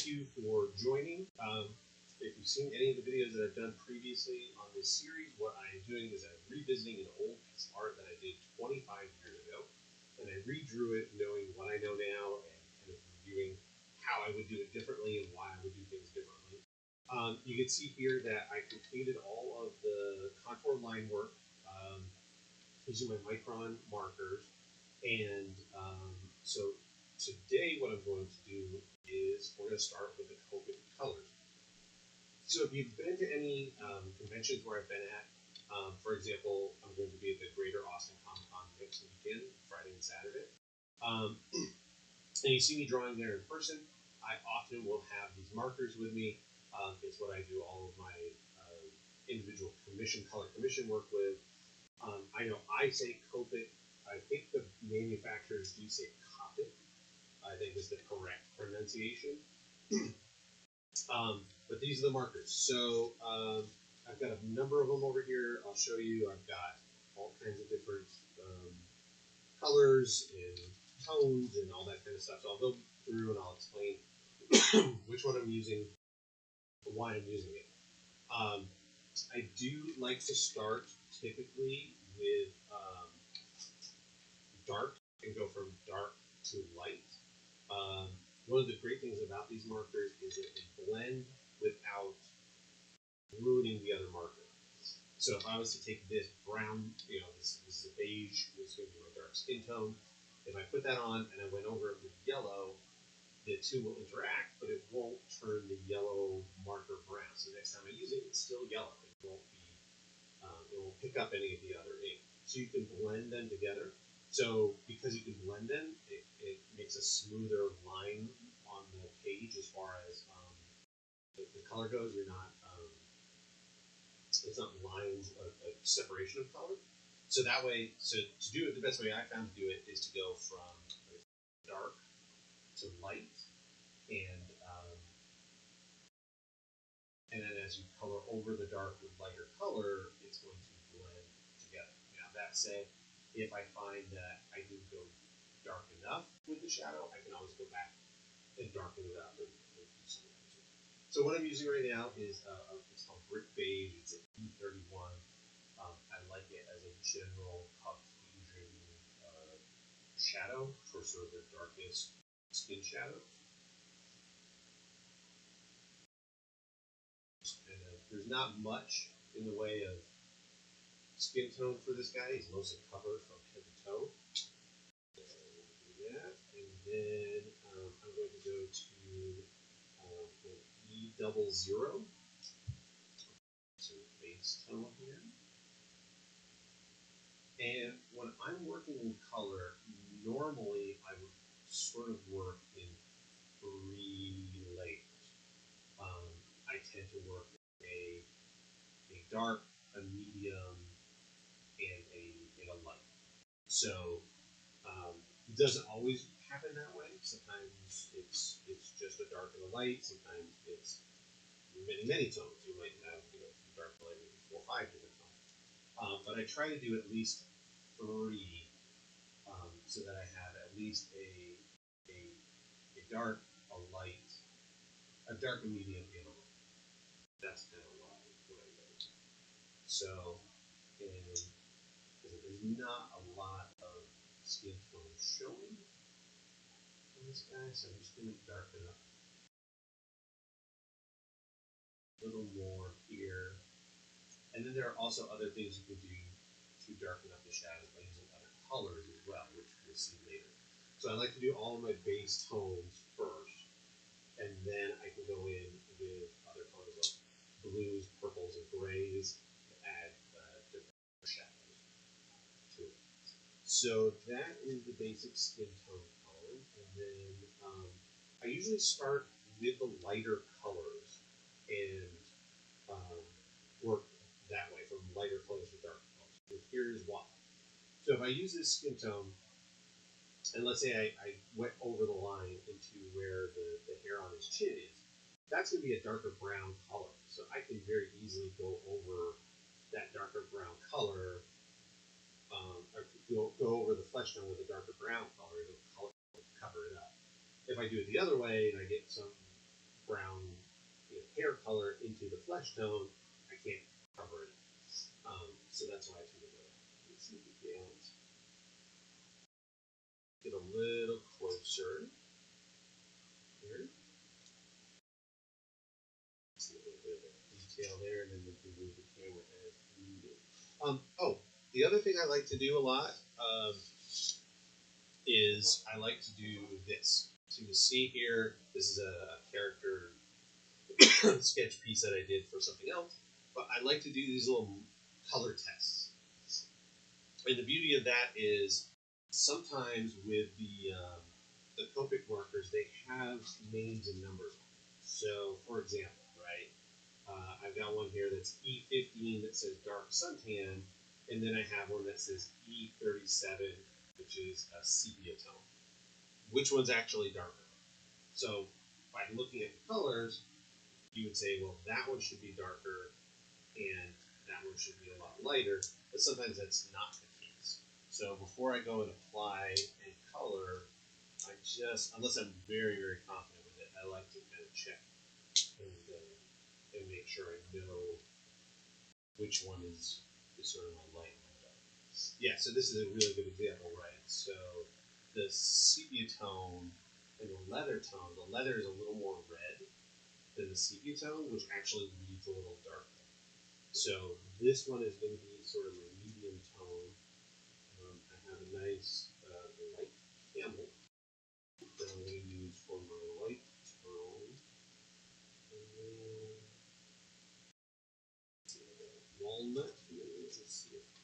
you for joining. If you've seen any of the videos that I've done previously on this series, what I'm doing is I'm revisiting an old piece of art that I did 25 years ago, and I redrew it knowing what I know now and kind of reviewing how I would do it differently and why I would do things differently. You can see here that I completed all of the contour line work using my micron markers, and so today what I'm going to do is we're going to start with the Copic colors. So if you've been to any conventions where I've been at, for example, I'm going to be at the Greater Austin Comic Con next weekend, Friday and Saturday, and you see me drawing there in person, I often will have these markers with me. It's what I do all of my individual color commission work with. I know I say Copic. I think the manufacturers do say Copic, I think is the correct pronunciation. But these are the markers. So I've got a number of them over here. I'll show you. I've got all kinds of different colors and tones and all that kind of stuff. So I'll go through and I'll explain which one I'm using, why I'm using it. I do like to start typically with dark and go from dark to light. One of the great things about these markers is that they blend without ruining the other marker. So if I was to take this brown, this is a beige, this is going to be my dark skin tone. If I put that on and I went over it with yellow, the two will interact, but it won't turn the yellow marker brown. So next time I use it, it's still yellow. It won't pick up any of the other ink. So you can blend them together. So because you can blend them, it makes a smoother line on the page as far as the color goes. You're not it's not lines of separation of color. So that way, so to do it, the best way I found to do it is to go from dark to light, and then as you color over the dark with lighter color, it's going to blend together. Now that said, if I find that I didn't go dark enough with the shadow, I can always go back and darken it up and do something. So what I'm using right now is it's called Brick Beige. It's an E31. I like it as a general Caucasian shadow for sort of the darkest skin shadow. And there's not much in the way of skin tone for this guy. He's mostly covered from head to toe. So do that, and then I'm going to go to E00. So base tone here. And when I'm working in color, normally I would sort of work in 3 layers. I tend to work a dark, a medium, and a light. So it doesn't always happen that way. Sometimes it's just a dark and a light. Sometimes it's many tones. You might have dark and light, maybe 4 or 5 different tones. But I try to do at least 3, so that I have at least a dark, a light, a dark, a medium, and a light. That's kind of what I do. So, and there's not a lot of skin tone showing on this guy, so I'm just going to darken up a little more here. And then there are also other things you can do to darken up the shadows by using other colors as well, which we'll see later. So I like to do all of my base tones first, and then I can go in with other colors like blues, purples, and grays to add different shadows to it. So that is the basic skin tone color, and then I usually start with the lighter colors and work that way, from lighter colors to darker colors. And here's why. So if I use this skin tone, and let's say I went over the line into where the hair on his chin is, that's going to be a darker brown color. So I can very easily go over that darker brown color, or go over the flesh tone with a darker brown color, and cover it up. If I do it the other way and I get some brown hair color into the flesh tone, I can't cover it. So that's why I turned it away. Let's see if we can get a little closer here. See a little bit of detail there, and then we can move the camera as needed. Oh, the other thing I like to do a lot is I like to do this. So you can see here, this is a character sketch piece that I did for something else, but I like to do these little color tests. And the beauty of that is sometimes with the Copic markers, they have names and numbers. So, for example, right, I've got one here that's E15 that says dark suntan, and then I have one that says E37, which is a sepia tone. Which one's actually darker? So, by looking at the colors, you would say, well, that one should be darker, and that one should be a lot lighter, but sometimes that's not the case. So before I go and apply a color, I just, unless I'm very, very confident with it, I like to kind of check and make sure I know which one is sort of my light and my dark. Yeah, so this is a really good example, right? So the sepia tone and the leather tone, the leather is a little more red than the sepia tone, which actually reads a little darker. So this one is going to be sort of a medium tone. I have a nice light camel that I'm going to use for my light tone. Walnut. Let's see if it's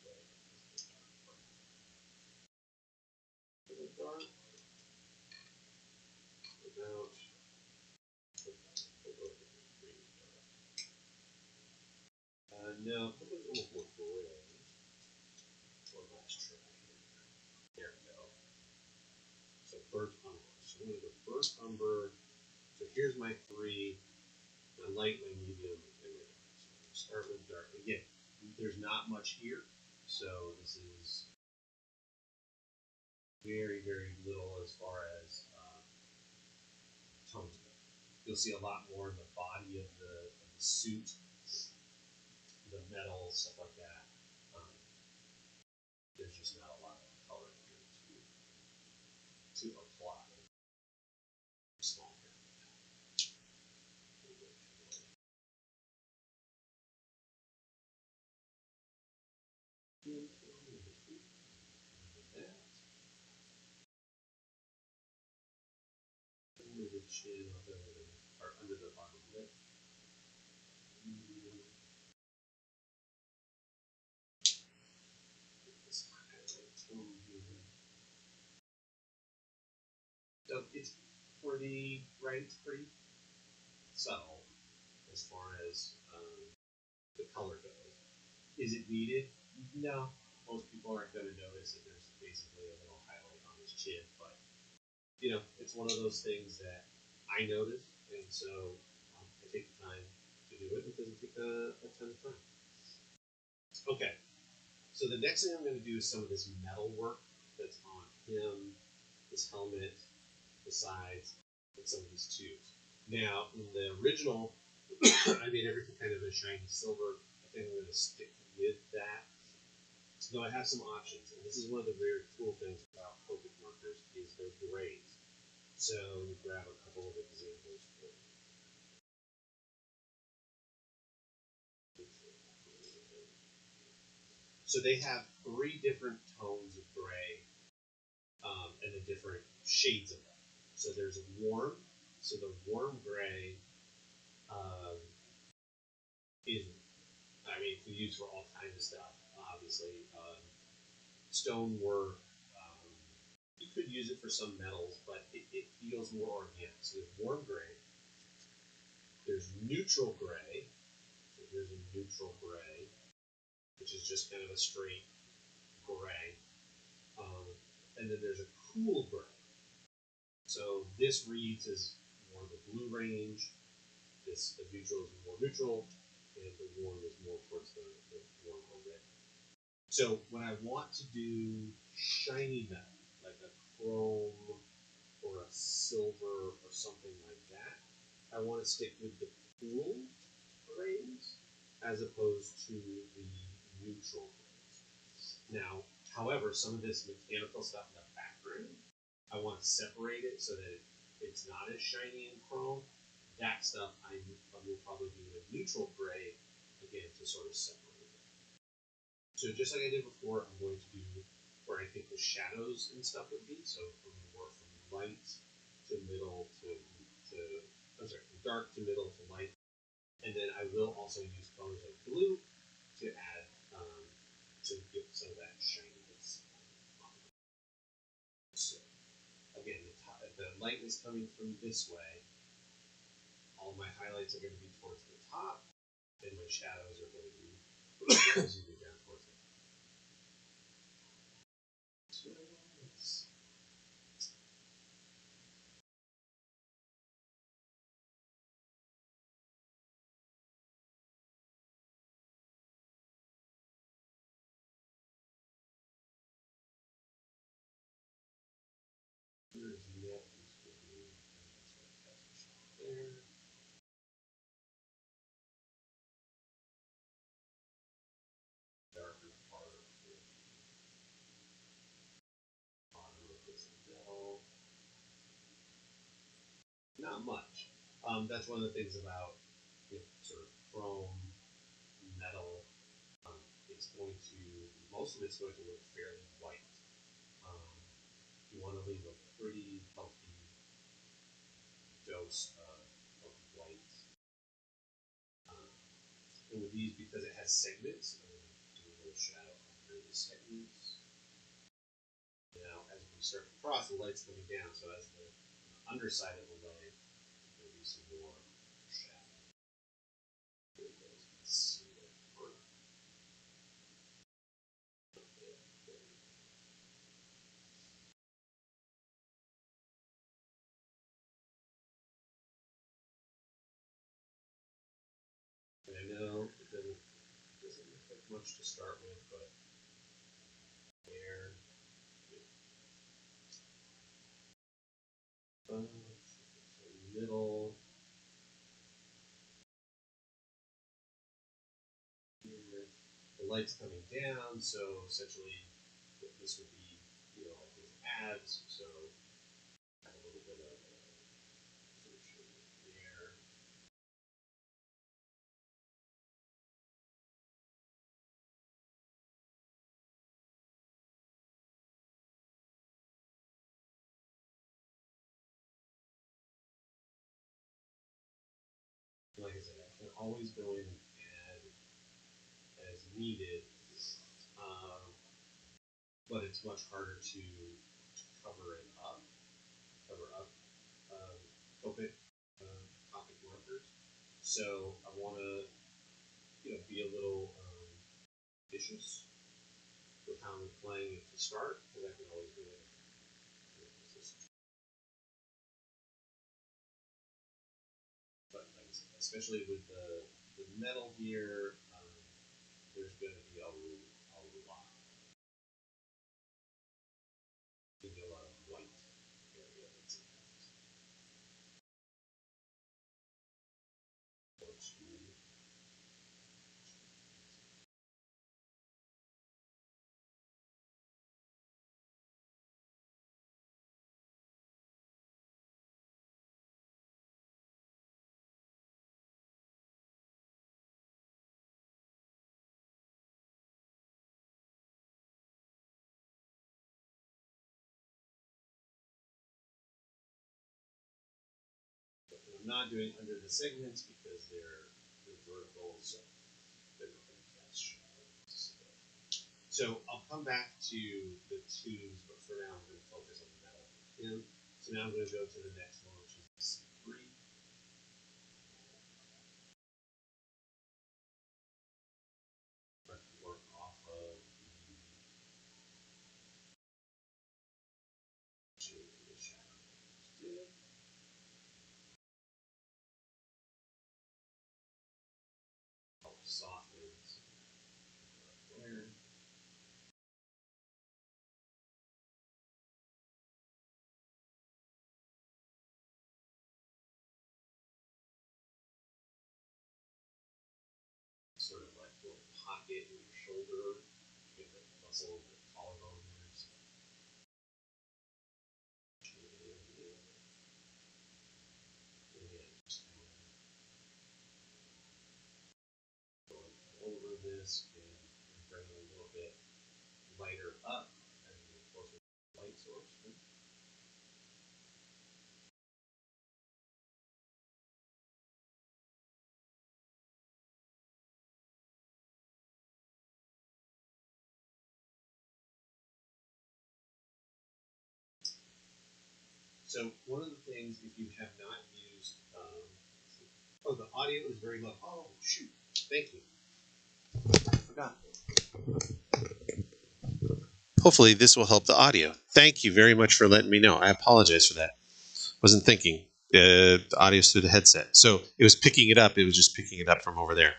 dark. About no, it was almost more gray. One last try here. There we go. So burnt umber. So I'm going to go burnt umber. So here's my three. My light, my medium, and my dark. So start with dark. Again, there's not much here, so this is very, very little as far as tones go. You'll see a lot more in the body of the suit, the metal, stuff like that. There's just not a lot of color here to apply. Small here. Under the chin, or under the bottom lip. This highlight tone here. So it's pretty, right? It's pretty subtle as far as the color goes. Is it needed? No. Most people aren't going to notice that there's basically a little highlight on his chin, but it's one of those things that I notice, and so I take the time to do it. It doesn't take a ton of time. Okay, so the next thing I'm going to do is some of this metal work that's on him, this helmet, the sides, and some of these tubes. Now, in the original, I made everything kind of a shiny silver. I think I'm going to stick with that. So I have some options, and this is one of the very cool things about Copic markers is their grays. So let me grab a couple of examples for you. So they have three different tones of gray, and the different shades of them. So there's warm. So the warm gray is, I mean, it's used for all kinds of stuff. Obviously, stone work. You could use it for some metals, but it feels more organic. So there's warm gray. There's neutral gray. So here's a neutral gray, which is just kind of a straight gray. And then there's a cool gray. So this reads as more the blue range. The neutral is more neutral, and the warm is more towards the warm or red. So when I want to do shiny metal, like a chrome or a silver or something like that, I want to stick with the cool grays as opposed to the neutral grays. Now, however, some of this mechanical stuff in the background, I want to separate it so that it's not as shiny and chrome. That stuff I will probably do a neutral gray, again, to sort of separate it. So just like I did before, I'm going to do where I think the shadows and stuff would be. So from light to middle I'm sorry, from dark to middle to light. And then I will also use colors like blue to add, to get some of that shininess. So again, the light is coming from this way. All my highlights are going to be towards the top, and my shadows are going to be down towards the top. So here's the there. Darker part of the bottom of this bell. Not much. That's one of the things about sort of chrome metal. It's going to most of it's going to look fairly white. You want to leave a pretty healthy dose of white. And with these, because it has segments, I'm going to do a little shadow under the segments. Now, as we start to cross, the light's coming down, so as the underside of the light, there'll be some more shadow. There it goes. Let's see what and I know it doesn't look like much to start with, but there. Middle. Here. The light's coming down, so essentially this would be, like his abs. So a little bit of sort of there. Like I said, I can always go in and add as needed, but it's much harder to cover it up, cover up Copic Copic markers. So I want to, be a little vicious with how I'm playing it to start, because I can always do it. But like I said, especially with the metal here, there's going to be a lot. There's a lot of white area that's in that. I'm not doing under the segments because they're vertical, so they're not going to cast shadows. So I'll come back to the twos, but for now I'm going to focus on the metal for him. So now I'm going to go to the next one, which is the C3. Work off of the shadow. Softens there. it in your shoulder, get the muscle in the collarbone here. So. And just kind of going over this and bring it a little bit lighter up as we get closer to the light source. So one of the things, if you have not used, oh, the audio is very low. Oh, shoot. Thank you. I forgot. Hopefully this will help the audio. Thank you very much for letting me know. I apologize for that. Wasn't thinking. The audio's through the headset. So it was picking it up. It was just picking it up from over there.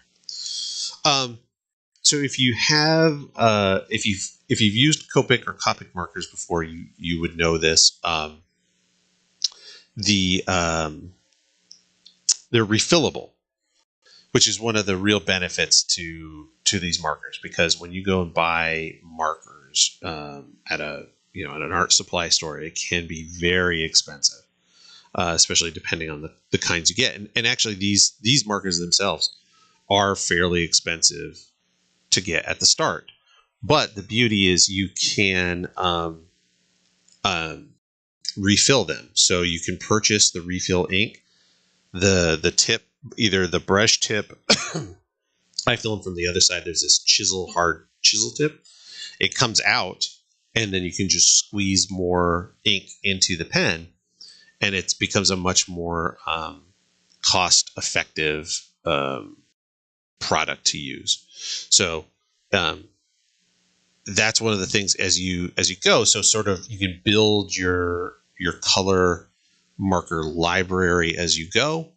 So if you have, if you've used Copic or Copic markers before, you would know this. They're refillable, which is one of the real benefits to these markers, because when you go and buy markers at an art supply store, it can be very expensive, especially depending on the kinds you get. And actually, these markers themselves are fairly expensive to get at the start. But the beauty is you can refill them. So you can purchase the refill ink, the tip, either the brush tip. I fill them from the other side. There's this hard chisel tip. It comes out, and then you can just squeeze more ink into the pen, and it becomes a much more cost-effective product to use. So that's one of the things as you go. So sort of you can build your color marker library as you go,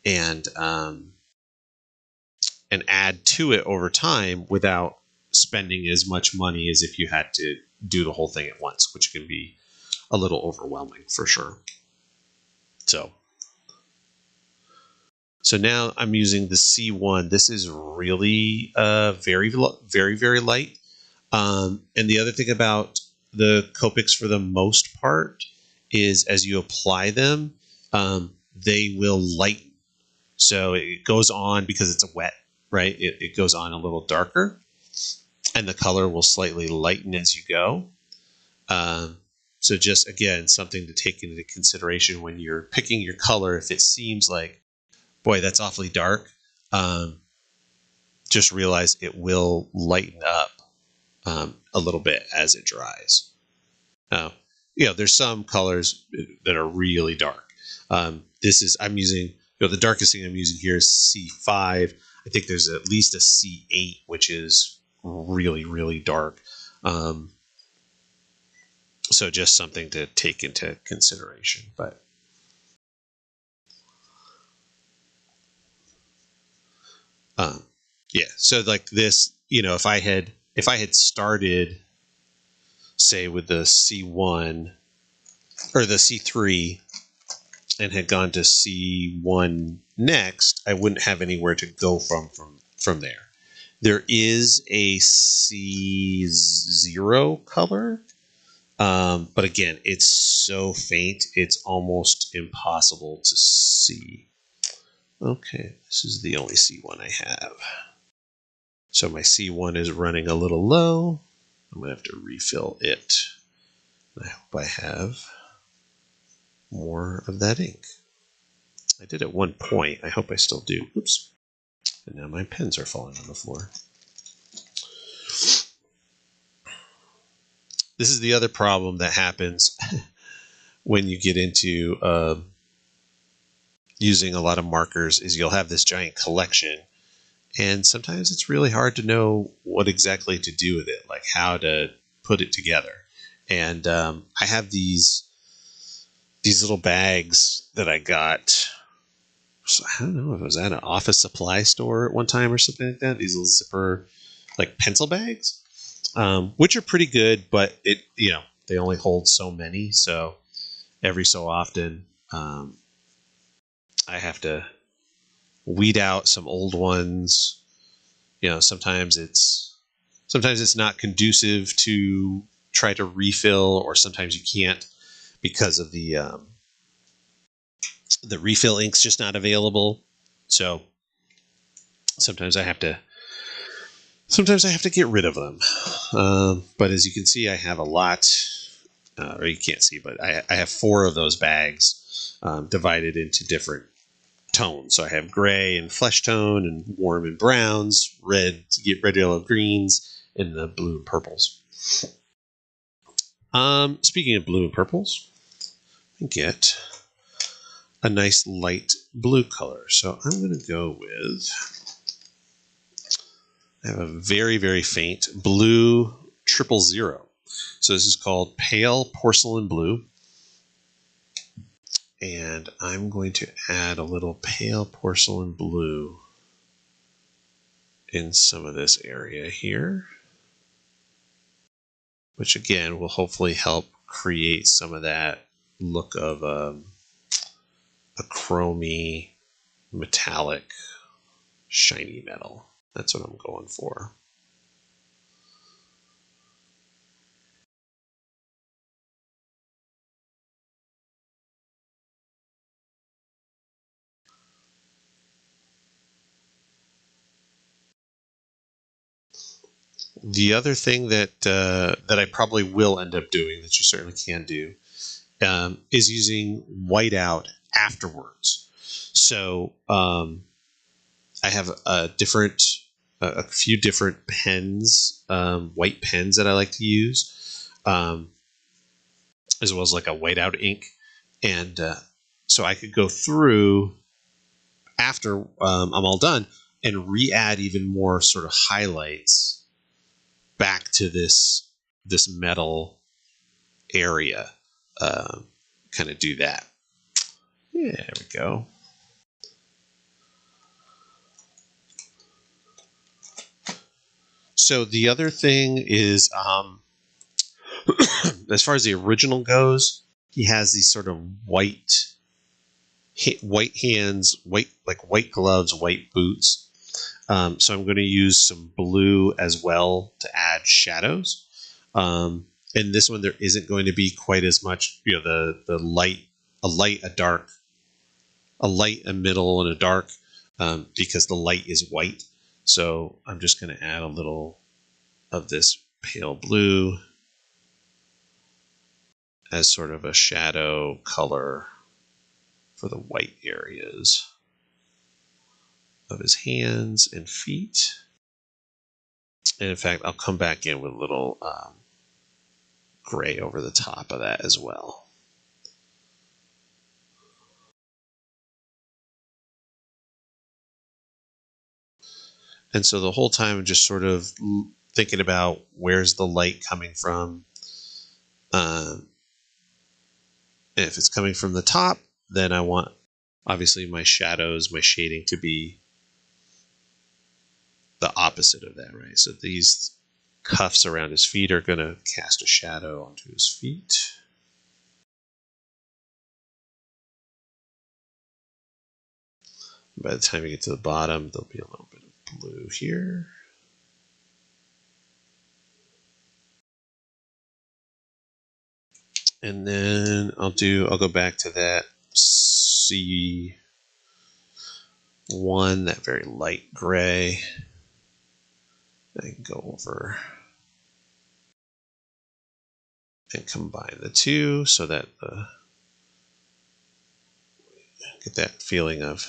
and add to it over time without spending as much money as if you had to do the whole thing at once, which can be a little overwhelming for sure. So now I'm using the C1. This is really very, very, very light. And the other thing about the Copics, for the most part, is as you apply them, they will lighten. So it goes on, because it's wet, right? It goes on a little darker, and the color will slightly lighten as you go. So just, again, something to take into consideration when you're picking your color. If it seems like, boy, that's awfully dark, just realize it will lighten up a little bit as it dries. Now, there's some colors that are really dark. I'm using, the darkest thing I'm using here is C5. I think there's at least a C8, which is really, really dark. So just something to take into consideration. But yeah, so like this, if I had started, say, with the C1 or the C3 and had gone to C1 next, I wouldn't have anywhere to go from there. There is a C0 color, but again, it's so faint, it's almost impossible to see. Okay, this is the only C1 I have. So my C1 is running a little low. I'm going to have to refill it. I hope I have more of that ink. I did at one point. I hope I still do. Oops. And now my pens are falling on the floor. This is the other problem that happens when you get into using a lot of markers, is you'll have this giant collection, and sometimes it's really hard to know what exactly to do with it, like how to put it together. And I have these little bags that I got. So I don't know if it was at an office supply store at one time or something like that. These little zipper, like, pencil bags, which are pretty good, but they only hold so many. So every so often, I have to weed out some old ones sometimes it's not conducive to try to refill, or sometimes you can't because of the refill ink's just not available. So sometimes I have to get rid of them. But as you can see, I have a lot, or you can't see, but I have 4 of those bags divided into different tones. So I have gray and flesh tone, and warm and browns, red to get red, yellow, greens, and the blue and purples. Speaking of blue and purples, I get a nice light blue color. So I'm going to go with, I have a very, very faint blue 000. So this is called Pale Porcelain Blue. And I'm going to add a little pale porcelain blue in some of this area here, which again will hopefully help create some of that look of a chromy, metallic, shiny metal. That's what I'm going for. The other thing that I probably will end up doing, that you certainly can do, is using whiteout afterwards. So I have a few different pens, white pens that I like to use, as well as like a whiteout ink, and so I could go through after I'm all done and re-add even more sort of highlights back to this metal area. Kind of do that. Yeah, there we go. So the other thing is, as far as the original goes, he has these sort of white hands, white gloves, white boots. So I'm going to use some blue as well to add shadows. In this one, there isn't going to be quite as much, the light, a dark, a light, a middle, and a dark, because the light is white. So I'm just going to add a little of this pale blue as sort of a shadow color for the white areas of his hands and feet. And in fact, I'll come back in with a little gray over the top of that as well. And so the whole time I'm just sort of thinking about where's the light coming from. If it's coming from the top, then I want, obviously, my shadows, my shading to be the opposite of that, right? So these cuffs around his feet are going to cast a shadow onto his feet. By the time you get to the bottom, there'll be a little bit of blue here. And then I'll go back to that C1, that very light gray. I can go over and combine the two so that get that feeling of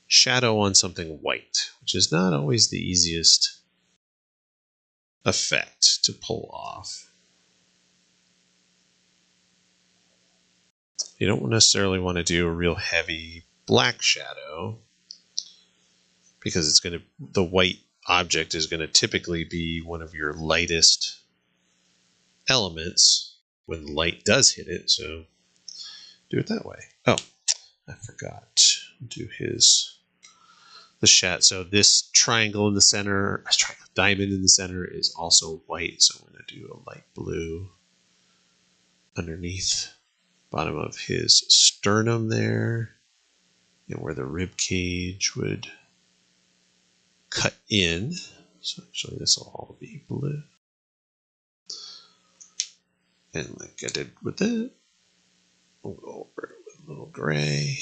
shadow on something white, which is not always the easiest effect to pull off. You don't necessarily want to do a real heavy black shadow, because the white object is going to typically be one of your lightest elements when light does hit it. So do it that way. Oh, I forgot. Do the shadow. So this triangle in the center, diamond in the center, is also white. So I'm going to do a light blue underneath bottom of his sternum there, and where the rib cage would cut in. So actually this will all be blue. And like I did with that, we'll go over it with a little gray.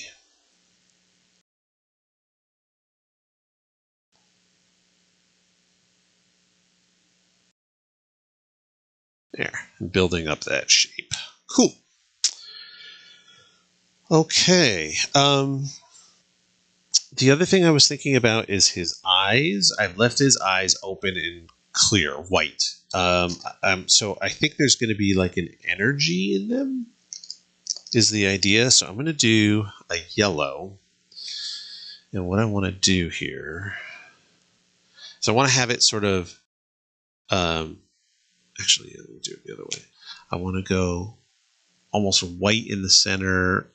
There, building up that shape. Cool. Okay. The other thing I was thinking about is his eyes. I've left his eyes open and clear, white. So I think there's going to be like an energy in them, is the idea. So I'm going to do a yellow. And what I want to do here is I want to have it sort of, actually, let me do it the other way. I want to go almost white in the center,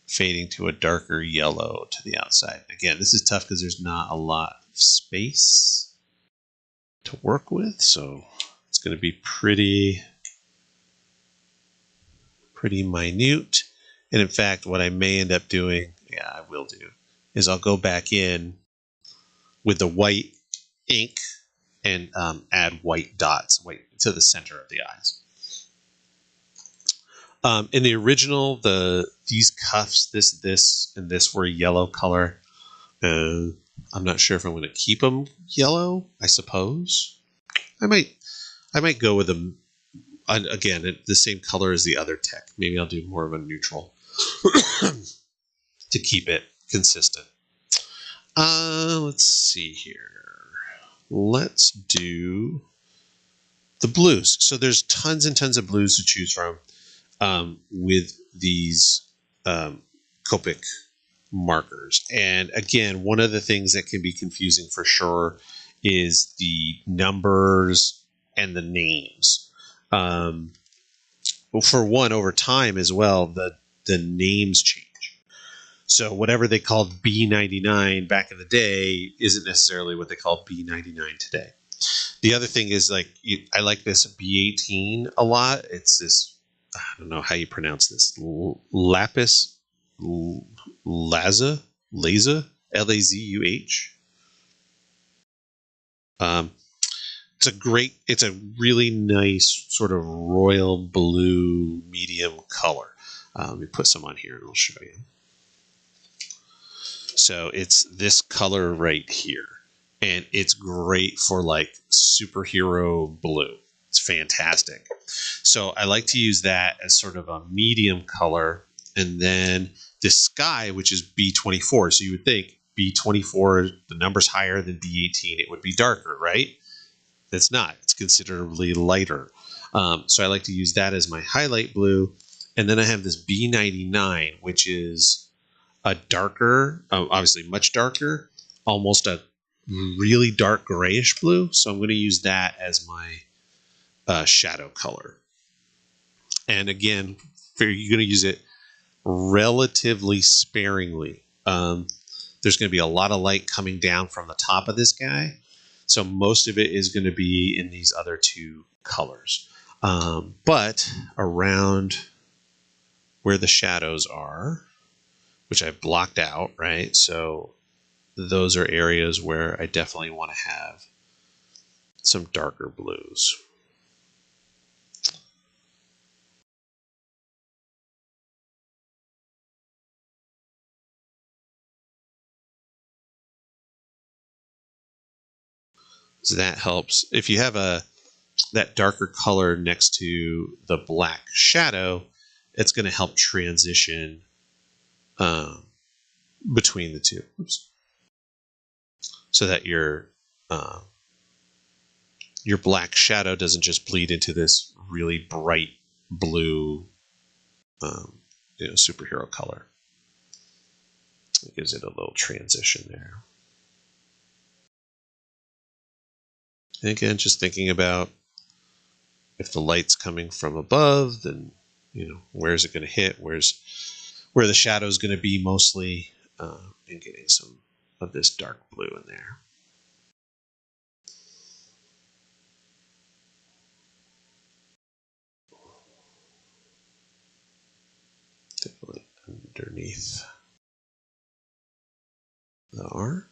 fading to a darker yellow to the outside. Again, this is tough because there's not a lot of space to work with, so it's going to be pretty minute. And in fact, what I may end up doing, I will do, is I'll go back in with the white ink and add white dots to the center of the eyes. In the original, these cuffs, this, and this were yellow color. I'm not sure if I'm going to keep them yellow. I suppose I might go with them again the same color as the other tech. Maybe I'll do more of a neutral to keep it consistent. Let's see here. Let's do the blues. So there's tons and tons of blues to choose from with these Copic markers. And again, one of the things that can be confusing for sure is the numbers and the names. Well, for one, over time as well, the names change. So whatever they called B99 back in the day isn't necessarily what they call B99 today. The other thing is, like, I like this B18 a lot. It's this, I don't know how you pronounce this, lapis lazuli, Lazuh. It's a really nice sort of royal blue medium color. Let me put some on here and I'll show you. So it's this color right here, and it's great for like superhero blue. It's fantastic. So I like to use that as sort of a medium color, and then the sky, which is B24. So you would think B24, the number's higher than B18, it would be darker, right? It's not. It's considerably lighter. So I like to use that as my highlight blue. And then I have this B99, which is a darker, obviously much darker, almost a really dark grayish blue. So I'm going to use that as my shadow color. And again, you're going to use it relatively sparingly. There's going to be a lot of light coming down from the top of this guy. So most of it is going to be in these other two colors. But around where the shadows are, which I've blocked out, right? So those are areas where I definitely want to have some darker blues. So that helps. If you have that darker color next to the black shadow, it's going to help transition between the two. Oops. So that your black shadow doesn't just bleed into this really bright blue superhero color. It gives it a little transition there. And again, just thinking about if the light's coming from above, then where's it going to hit? Where the shadow is going to be mostly, and getting some of this dark blue in there. Definitely underneath the arms.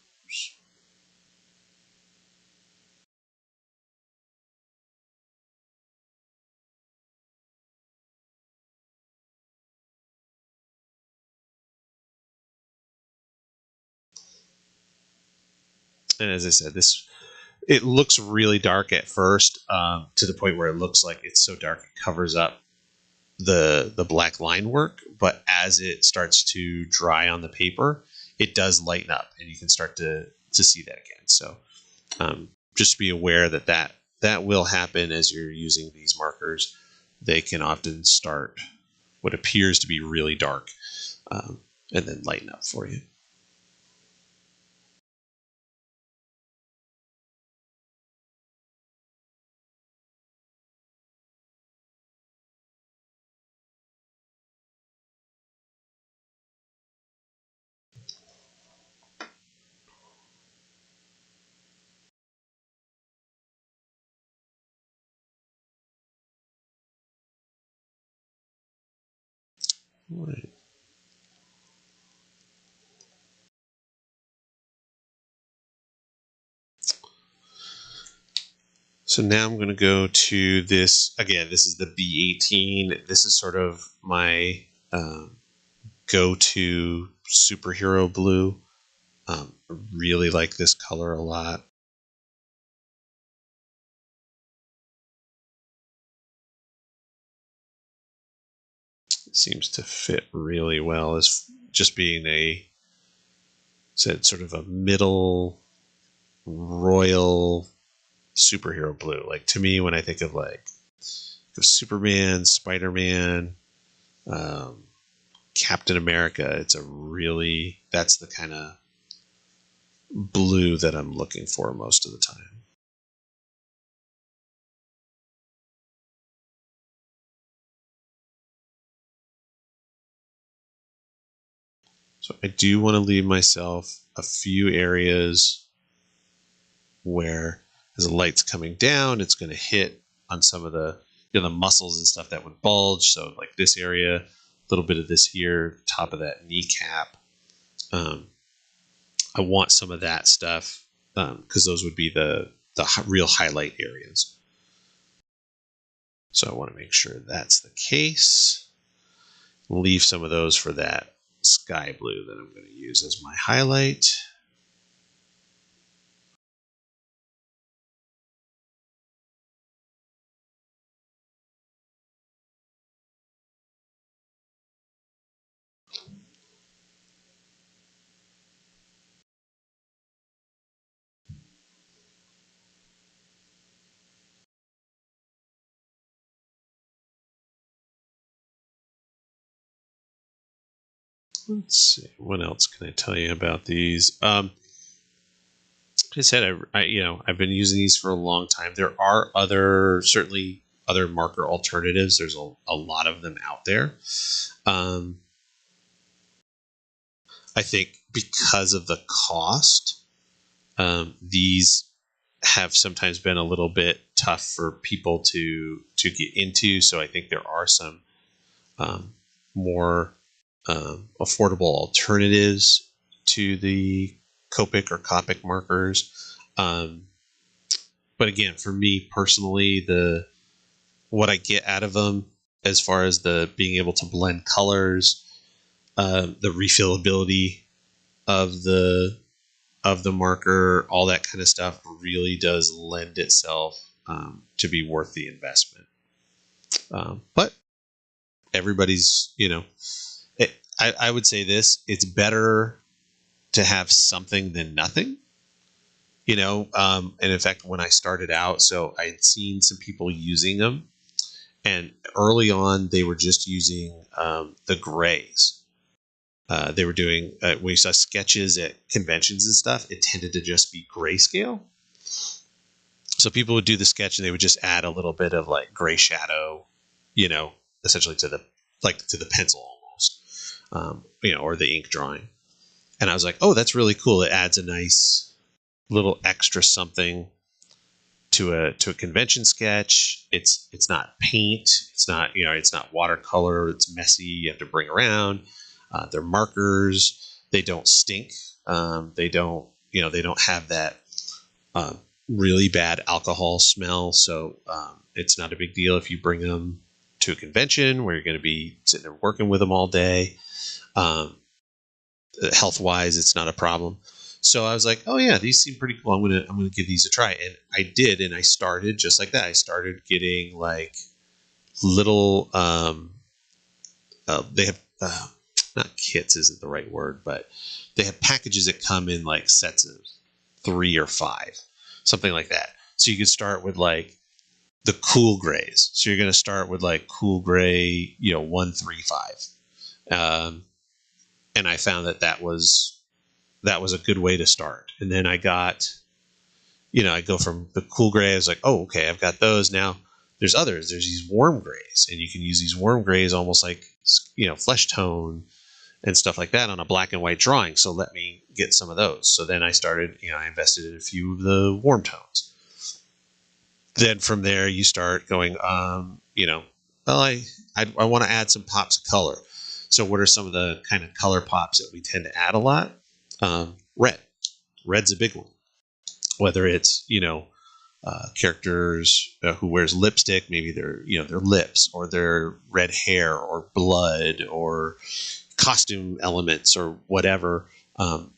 And as I said, it looks really dark at first, to the point where it looks like it's so dark it covers up the black line work. But as it starts to dry on the paper, it does lighten up, and you can start to see that again. So just be aware that will happen as you're using these markers. They can often start what appears to be really dark, and then lighten up for you. All right. So now I'm going to go to this again. This is the B18. This is sort of my go-to superhero blue. I really like this color a lot. It seems to fit really well as just being sort of a middle royal superhero blue. Like, to me, when I think of like Superman, Spider-Man, Captain America, that's the kind of blue that I'm looking for most of the time. So I do want to leave myself a few areas where, as the light's coming down, it's going to hit on some of the the muscles and stuff that would bulge. So like this area, a little bit of this here, top of that kneecap. I want some of that stuff because those would be the real highlight areas. So I want to make sure that's the case. Leave some of those for that sky blue that I'm going to use as my highlight. Let's see, what else can I tell you about these? Like I said, I've been using these for a long time. There are certainly other marker alternatives. There's a lot of them out there. I think because of the cost, these have sometimes been a little bit tough for people to get into. So I think there are some more affordable alternatives to the Copic or Copic markers. But again, for me personally, what I get out of them, as far as the being able to blend colors, the refillability of the marker, all that kind of stuff, really does lend itself to be worth the investment. But everybody's, I would say this: it's better to have something than nothing. And in fact, when I started out, so I had seen some people using them, and early on they were just using the grays. They were doing, when you saw sketches at conventions and stuff, it tended to just be grayscale. So people would do the sketch and they would just add a little bit of like gray shadow, essentially to the pencil almost, or the ink drawing. And I was like, oh, that's really cool. It adds a nice little extra something to a convention sketch. It's not paint. It's not watercolor. It's messy. You have to bring around. They're markers. They don't stink. They don't have that really bad alcohol smell. So it's not a big deal if you bring them to a convention where you're going to be sitting there working with them all day. Health-wise, it's not a problem. So I was like, oh yeah, these seem pretty cool. I'm gonna give these a try, and I did, and I started just like that. I started getting like little. They have not kits isn't the right word, but they have packages that come in like sets of 3 or 5, something like that. So you could start with like the cool grays. So you're going to start with like cool gray, 135. And I found that was a good way to start. And then I got, I go from the cool gray. I was like, oh, okay, I've got those now. There's others. There's these warm grays, and you can use these warm grays almost like flesh tone and stuff like that on a black and white drawing. So let me get some of those. So then I started, I invested in a few of the warm tones. Then from there you start going, well, I want to add some pops of color. So what are some of the kind of color pops that we tend to add a lot? Red. Red's a big one. Whether it's, characters who wears lipstick, maybe their lips or their red hair or blood or costume elements or whatever.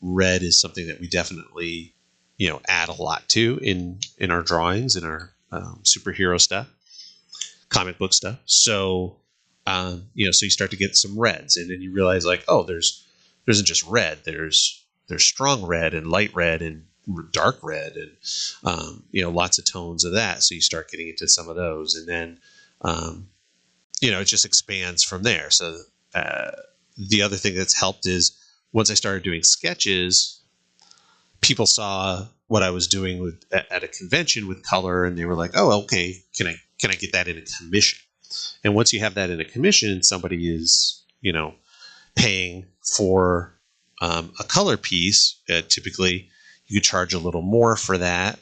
Red is something that we definitely add a lot to in our drawings, in our superhero stuff, comic book stuff. So so you start to get some reds, and then you realize like, oh, there isn't just red. There's strong red and light red and dark red, and lots of tones of that. So you start getting into some of those, and then it just expands from there. So the other thing that's helped is once I started doing sketches, people saw what I was doing at a convention with color, and they were like, "Oh, okay, can I get that in a commission?" And once you have that in a commission, somebody is paying for a color piece. Typically, you could charge a little more for that,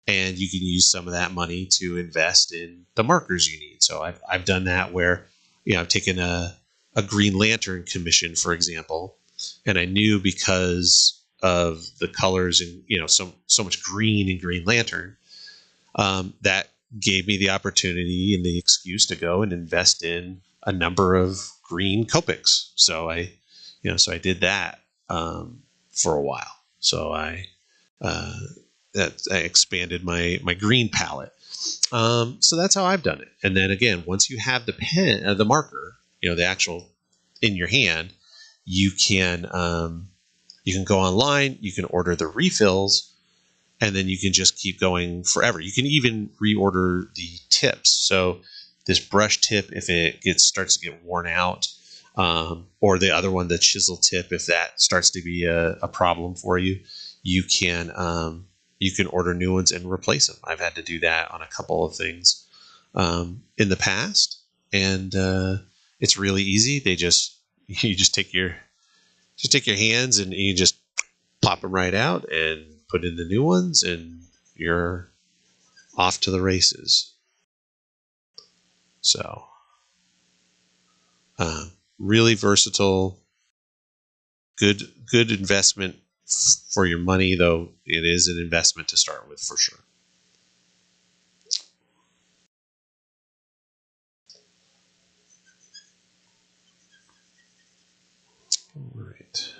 and you can use some of that money to invest in the markers you need. So I've done that where I've taken a Green Lantern commission, for example, and I knew because of the colors and so much green in Green Lantern, that gave me the opportunity and the excuse to go and invest in a number of green Copics. So I did that for a while. So I expanded my green palette. So that's how I've done it. And then again, once you have the pen, the marker, the actual in your hand, you can go online, you can order the refills, and then you can just keep going forever. You can even reorder the tips. So this brush tip, if it starts to get worn out, or the other one, the chisel tip, if that starts to be a problem for you, you can order new ones and replace them. I've had to do that on a couple of things in the past, and it's really easy. You just take your hands and you just pop them right out and put in the new ones, and you're off to the races. So really versatile, good investment for your money, though it is an investment to start with for sure. All right.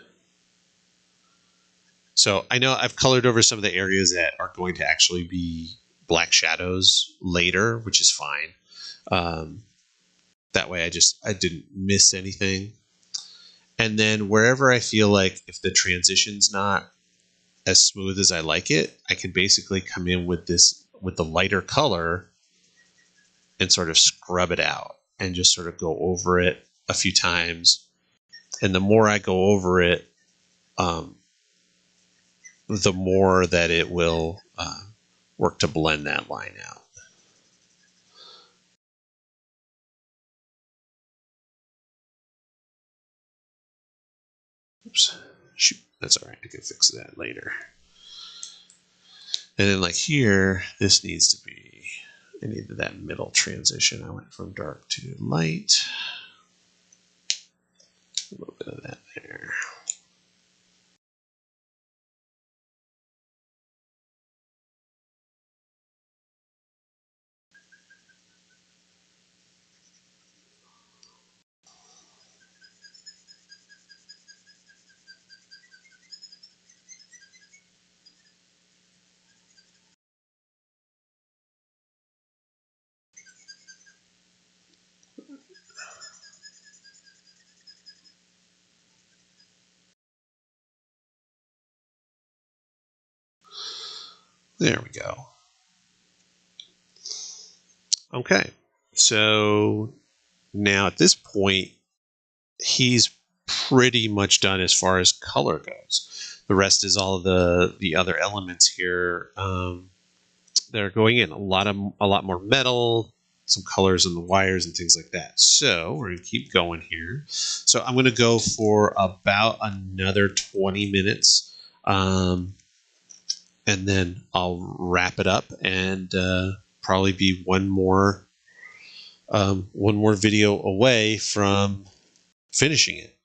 So I know I've colored over some of the areas that are going to actually be black shadows later, which is fine. That way I didn't miss anything. And then wherever I feel like if the transition's not as smooth as I like it, I can basically come in with the lighter color and sort of scrub it out and just sort of go over it a few times. And the more I go over it, the more that it will work to blend that line out. Oops. Shoot, that's all right. I can fix that later. And then like here, this needs to be, I needed that middle transition. I went from dark to light. A little bit of that there. There we go. Okay, so now at this point, he's pretty much done as far as color goes. The rest is all of the other elements here that are going in. A lot more metal, some colors in the wires and things like that. So we're gonna keep going here. So I'm gonna go for about another 20 minutes, and then I'll wrap it up and probably be one more video away from finishing it.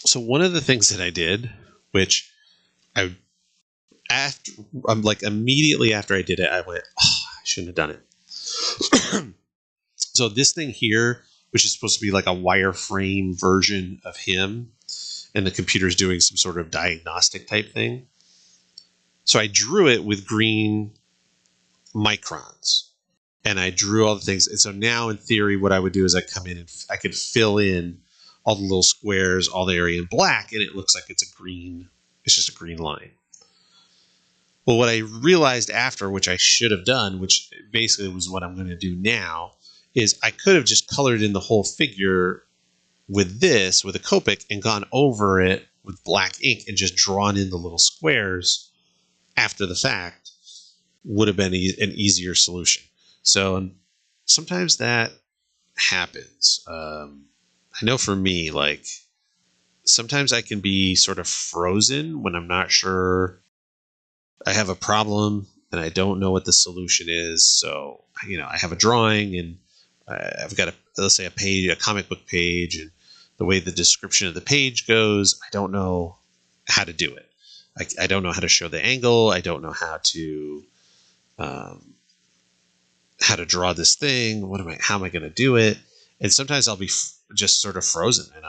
So one of the things that I did, which like immediately after I did it, I went, oh, I shouldn't have done it. So this thing here, which is supposed to be like a wireframe version of him, and the computer's doing some sort of diagnostic type thing. So I drew it with green microns, and I drew all the things. And so now, in theory, what I would do is I come in and I could fill in all the little squares, all the area in black, and it looks like it's just a green line. Well, what I realized after, which I should have done, which basically was what I'm going to do now, is I could have just colored in the whole figure with a Copic, and gone over it with black ink and just drawn in the little squares after the fact. Would have been an easier solution. So sometimes that happens. I know for me, like sometimes I can be sort of frozen when I'm not sure. I have a problem and I don't know what the solution is. So, I have a drawing and I've got let's say a comic book page, and the way the description of the page goes, I don't know how to do it. I don't know how to show the angle. I don't know how to draw this thing. How am I going to do it? And sometimes I'll be just sort of frozen, and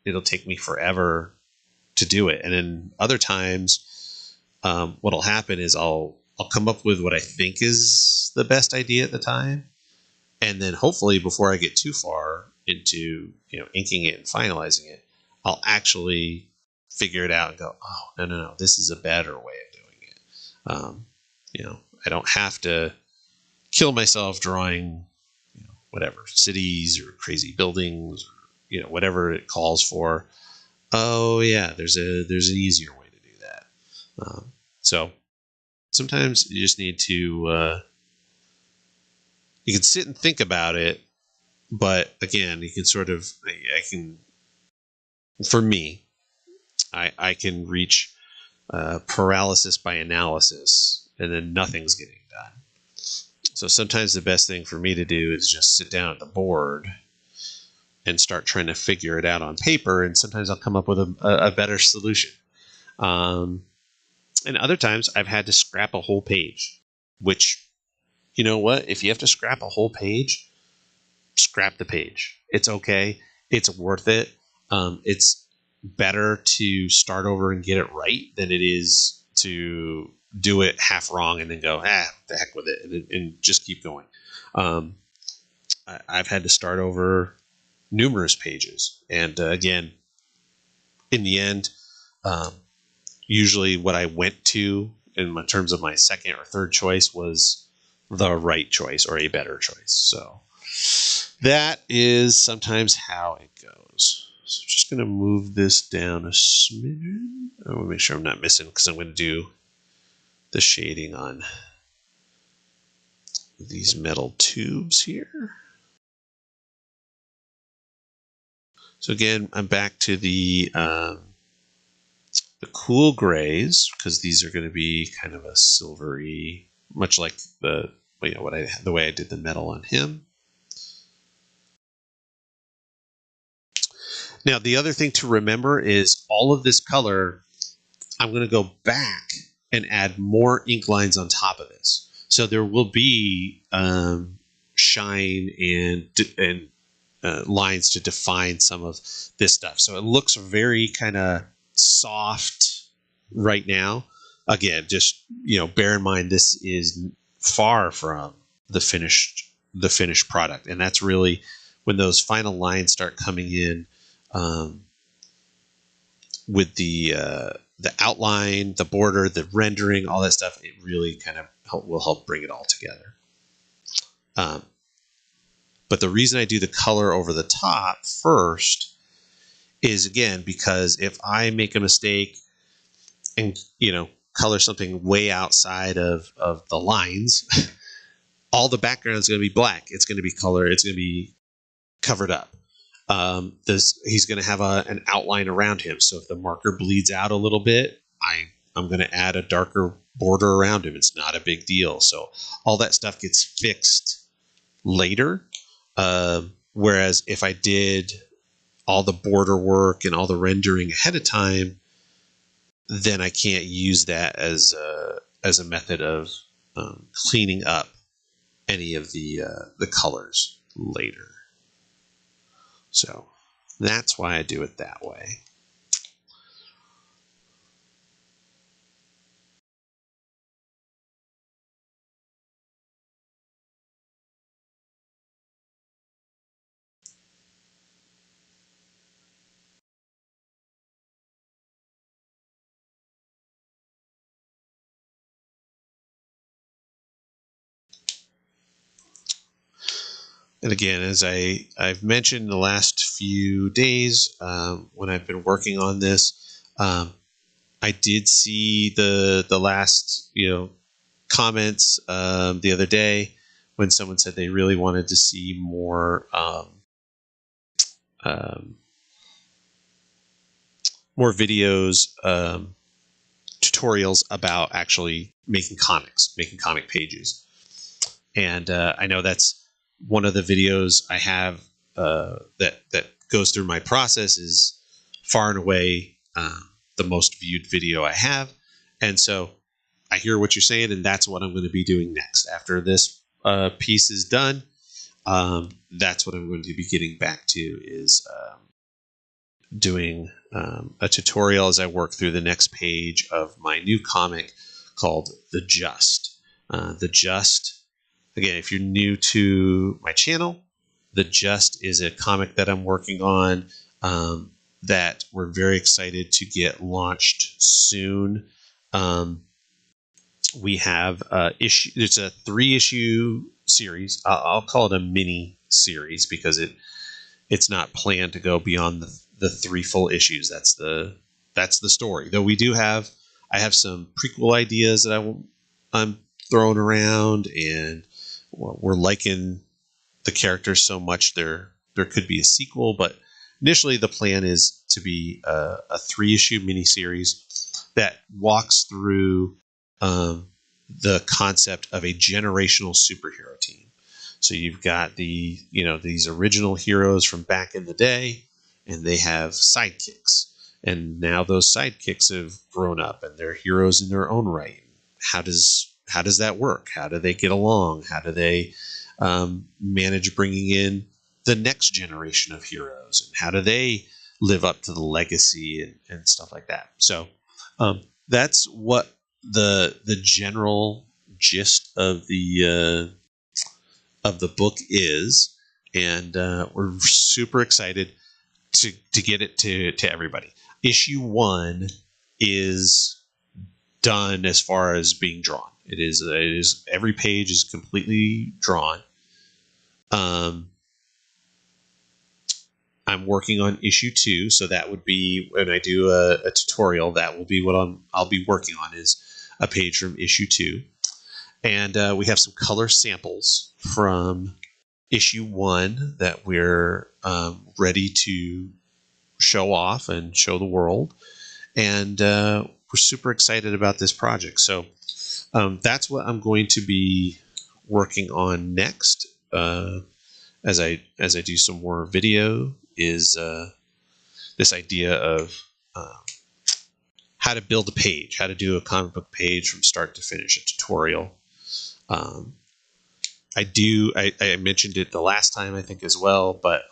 it'll take me forever to do it. And then other times, what'll happen is I'll come up with what I think is the best idea at the time. And then hopefully before I get too far into, inking it and finalizing it, I'll actually figure it out and go, oh, no, this is a better way of doing it. I don't have to kill myself drawing, whatever, cities or crazy buildings, or, whatever it calls for. Oh yeah, there's an easier way to do that. So sometimes you just need to, you can sit and think about it, but again, you can sort of, for me, I can reach paralysis by analysis, and then nothing's getting done. So sometimes the best thing for me to do is just sit down at the board and start trying to figure it out on paper, and sometimes I'll come up with a better solution. And other times I've had to scrap a whole page, which, you know what? If you have to scrap a whole page, scrap the page. It's okay. It's worth it. It's better to start over and get it right than it is to do it half wrong and then go, the heck with it, and just keep going. I've had to start over numerous pages. And again, in the end, usually what I went to in terms of my second or third choice was the right choice or a better choice. So that is sometimes how it goes. So I'm just going to move this down a smidgen. I want to make sure I'm not missing, because I'm going to do the shading on these metal tubes here. So again, I'm back to the cool grays, because these are going to be kind of a silvery, much like the way I did the metal on him. Now, the other thing to remember is all of this color, I'm going to go back and add more ink lines on top of this. So there will be shine and lines to define some of this stuff. So it looks very kind of soft right now. Again, just bear in mind, this is far from the finished product, and that's really when those final lines start coming in with the the outline, the border, the rendering, all that stuff, it really kind of will help bring it all together. But the reason I do the color over the top first is, again, because if I make a mistake and, color something way outside of the lines, all the background is going to be black. It's going to be color. It's going to be covered up. He's going to have an outline around him. So if the marker bleeds out a little bit, I'm going to add a darker border around him. It's not a big deal. So all that stuff gets fixed later. Whereas if I did all the border work and all the rendering ahead of time, then I can't use that as a method of cleaning up any of the colors later. So that's why I do it that way. And again, as I've mentioned the last few days, when I've been working on this, I did see the last comments the other day when someone said they really wanted to see more more videos, tutorials about actually making comics, making comic pages. And I know that's one of the videos I have that goes through my process, is far and away the most viewed video I have. And so I hear what you're saying, and that's what I'm going to be doing next. After this piece is done, that's what I'm going to be getting back to, is doing a tutorial as I work through the next page of my new comic called The Just. The Just, again, if you're new to my channel, The Just is a comic that I'm working on that we're very excited to get launched soon. We have it's a 3-issue series. I'll call it a mini series because it's not planned to go beyond the 3 full issues. That's the story. Though I have some prequel ideas that I'm throwing around, and we're liking the characters so much there could be a sequel. But initially, the plan is to be a 3-issue miniseries that walks through the concept of a generational superhero team. So you've got these original heroes from back in the day, and they have sidekicks. And now those sidekicks have grown up and they're heroes in their own right. How does that work? How do they get along? How do they manage bringing in the next generation of heroes? And how do they live up to the legacy and stuff like that? So that's what the general gist of the book is, and we're super excited to get it to everybody. Issue 1 is done as far as being drawn. It is every page is completely drawn. I'm working on issue 2, so that would be when I do a tutorial. That will be what I'll be working on, is a page from issue 2, and we have some color samples from issue 1 that we're ready to show off and show the world, and we're super excited about this project. So that's what I'm going to be working on next, as I do some more video, is this idea of how to build a page, how to do a comic book page from start to finish, a tutorial. I mentioned it the last time, I think, as well, but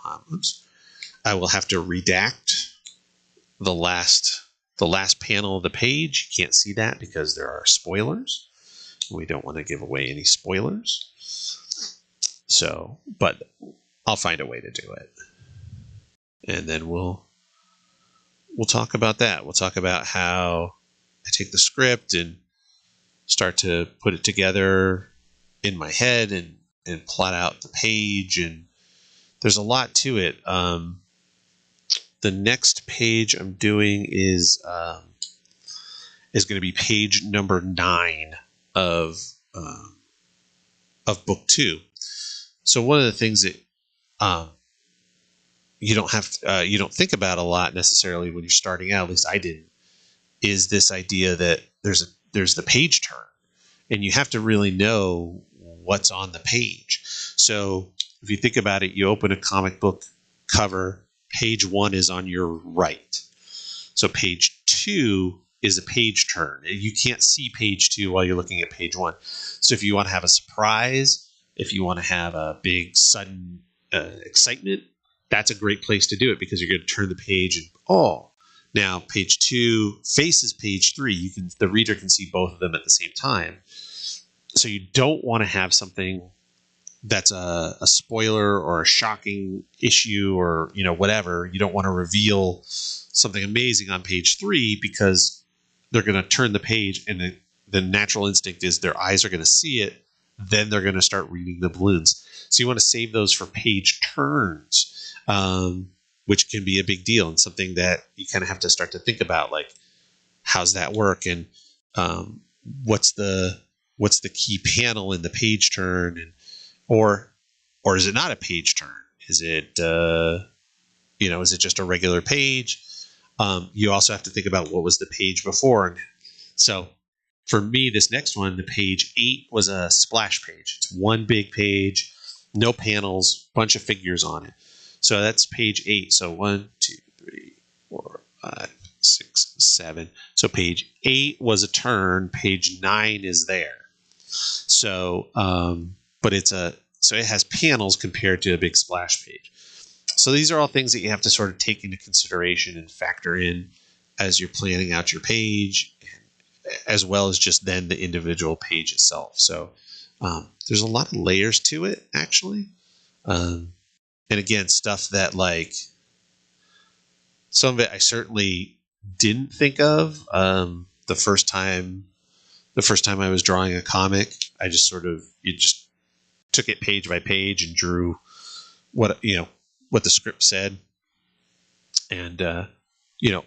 I will have to redact the last panel of the page. You can't see that because there are spoilers. We don't want to give away any spoilers. So, but I'll find a way to do it. And then we'll talk about that. We'll talk about how I take the script and start to put it together in my head and plot out the page. And there's a lot to it. The next page I'm doing is going to be page number 9 of book 2. So one of the things that you don't think about a lot necessarily when you're starting out, at least I didn't, is this idea that there's the page turn, and you have to really know what's on the page. So if you think about it, you open a comic book cover, page 1 is on your right. So page 2 is a page turn. You can't see page 2 while you're looking at page 1. So if you want to have a surprise, if you want to have a big sudden excitement, that's a great place to do it, because you're going to turn the page and now page 2 faces page 3. The reader can see both of them at the same time. So you don't want to have something that's a spoiler or a shocking issue or whatever. You don't want to reveal something amazing on page 3, because they're going to turn the page and the natural instinct is their eyes are going to see it. Then they're going to start reading the balloons. So you want to save those for page turns, which can be a big deal and something that you kind of have to start to think about, like, how's that work, and what's the key panel in the page turn, and or is it not a page turn? Is it is it just a regular page? You also have to think about what was the page before. And so for me, this next one, the page 8, was a splash page. It's one big page, no panels, bunch of figures on it. So that's page 8. So 1, 2, 3, 4, 5, 6, 7. So page 8 was a turn. Page 9 is there. So, but it has panels compared to a big splash page. So these are all things that you have to sort of take into consideration and factor in as you're planning out your page, as well as just then the individual page itself. So there's a lot of layers to it, actually. And again, stuff that, like, some of it I certainly didn't think of the first time I was drawing a comic. I just just took it page by page and drew what the script said, and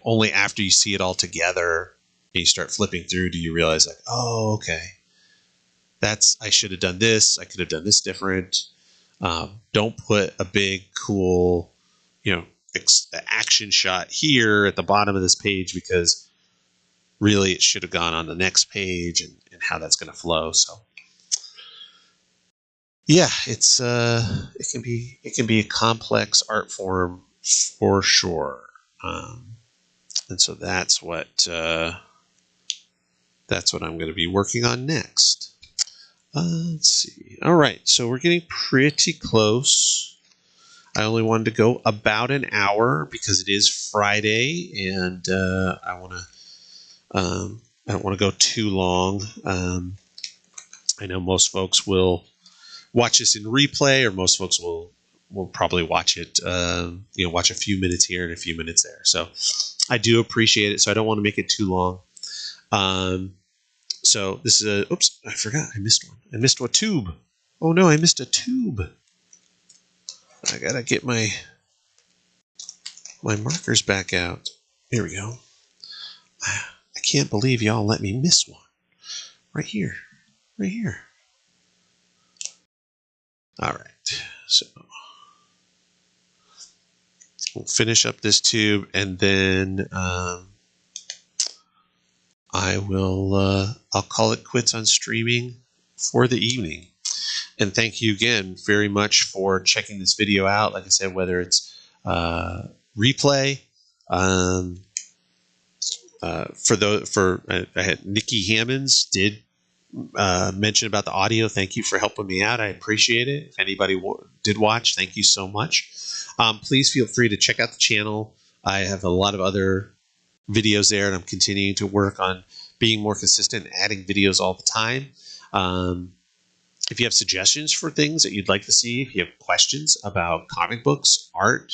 only after you see it all together and you start flipping through do you realize, like, oh, okay, I should have done this. I could have done this different. Don't put a big cool action shot here at the bottom of this page, because really it should have gone on the next page, and how that's going to flow. So yeah, it's it can be a complex art form for sure. And so that's what I'm going to be working on next. Let's see. All right, so we're getting pretty close. I only wanted to go about an hour because it is Friday, and I don't want to go too long. I know most folks will watch this in replay, or most folks will probably watch it, watch a few minutes here and a few minutes there. So I do appreciate it. So I don't want to make it too long. So this is oops, I forgot. I missed one. I missed a tube. Oh no, I missed a tube. I gotta get my markers back out. Here we go. I can't believe y'all let me miss one. Right here. Right here. All right. So we'll finish up this tube, and then I'll call it quits on streaming for the evening. And thank you again very much for checking this video out. Like I said, whether it's replay, I had Nikki Hammonds did mention about the audio. Thank you for helping me out. I appreciate it. If anybody did watch, thank you so much. Please feel free to check out the channel. I have a lot of other videos there, and I'm continuing to work on being more consistent, adding videos all the time. If you have suggestions for things that you'd like to see, if you have questions about comic books, art,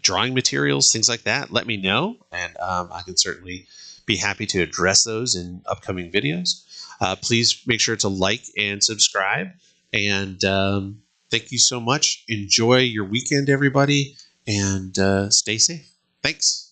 drawing materials, things like that, let me know, and I can certainly be happy to address those in upcoming videos. Please make sure to like and subscribe, and thank you so much. Enjoy your weekend, everybody, and stay safe. Thanks.